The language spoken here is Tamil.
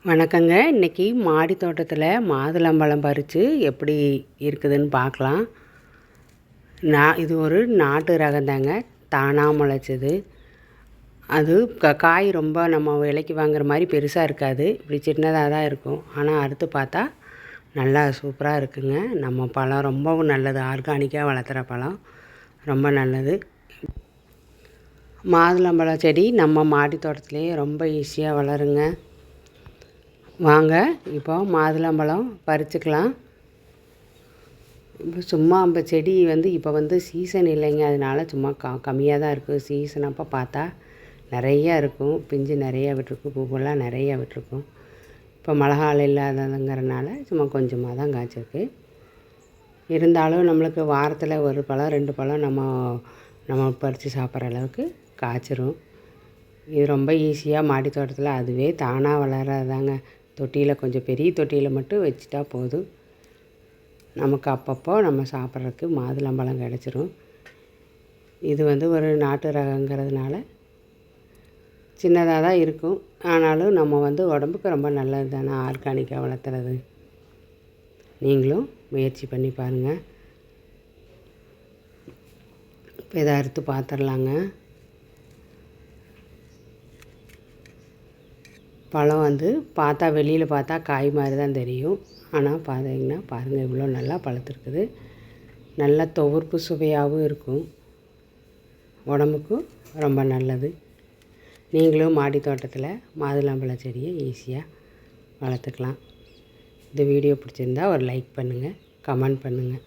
வணக்கங்க. இன்றைக்கி மாடி தோட்டத்தில் மாதுளம்பழம் பறித்து எப்படி இருக்குதுன்னு பார்க்கலாம். இது ஒரு நாட்டு ரகந்தாங்க, தானாக முளைச்சது. அது காய் ரொம்ப நம்ம விலைக்கு வாங்குற மாதிரி பெருசாக இருக்காது, இப்படி சின்னதாக தான் இருக்கும். ஆனால் அறுத்து பார்த்தா நல்லா சூப்பராக இருக்குங்க. நம்ம பழம் ரொம்பவும் நல்லது, ஆர்கானிக்காக வளர்த்துற பழம் ரொம்ப நல்லது. மாதுளம்பழம் செடி நம்ம மாடி தோட்டத்துலேயே ரொம்ப ஈஸியாக வளருங்க. வாங்க இப்போ மாதுளம்பழம் பறிச்சுக்கலாம். இப்போ சும்மா நம்ம செடி இப்போ சீசன் இல்லைங்க, அதனால சும்மா கம்மியாக தான் இருக்குது. சீசன் அப்போ பார்த்தா நிறையா இருக்கும், பிஞ்சு நிறையா விட்டுருக்கும், பூவெல்லாம் நிறையா விட்டுருக்கும். இப்போ மழைக்காலம் இல்லாததுங்கிறனால சும்மா கொஞ்சமாக தான் காய்ச்சிருக்கு. இருந்தாலும் நம்மளுக்கு வாரத்தில் ஒரு பழம் 2 பழம் நம்ம பறித்து சாப்பிட்ற அளவுக்கு காய்ச்சிரும். இது ரொம்ப ஈஸியாக மாடி தோட்டத்தில் அதுவே தானாக வளர்கிறதாங்க. தொட்டியில் கொஞ்சம் பெரிய தொட்டியில் மட்டும் வச்சுட்டா போதும், நமக்கு அப்பப்போ நம்ம சாப்பிட்றதுக்கு மாதுளம்பழம் கிடச்சிரும். இது ஒரு நாட்டு ரகங்கிறதுனால சின்னதாக தான் இருக்கும், ஆனாலும் நம்ம உடம்புக்கு ரொம்ப நல்லது தானே ஆர்கானிக்காக வளர்த்துறது. நீங்களும் முயற்சி பண்ணி பாருங்கள். இப்போ இதை அறுத்து பார்த்துடலாங்க. பழம் பார்த்தா வெளியில் பார்த்தா காய் மாதிரி தான் தெரியும், ஆனால் பார்த்தீங்கன்னா பாருங்கள் இவ்வளோ நல்லா பழுத்துருக்குது. நல்ல துவர்ப்பு சுவையாகவும் இருக்கும், உடம்புக்கும் ரொம்ப நல்லது. நீங்களும் மாடி தோட்டத்தில் மாதுளம்பழ செடியை ஈஸியாக வளர்த்துக்கலாம். இந்த வீடியோ பிடிச்சிருந்தா ஒரு லைக் பண்ணுங்கள், கமெண்ட் பண்ணுங்கள்.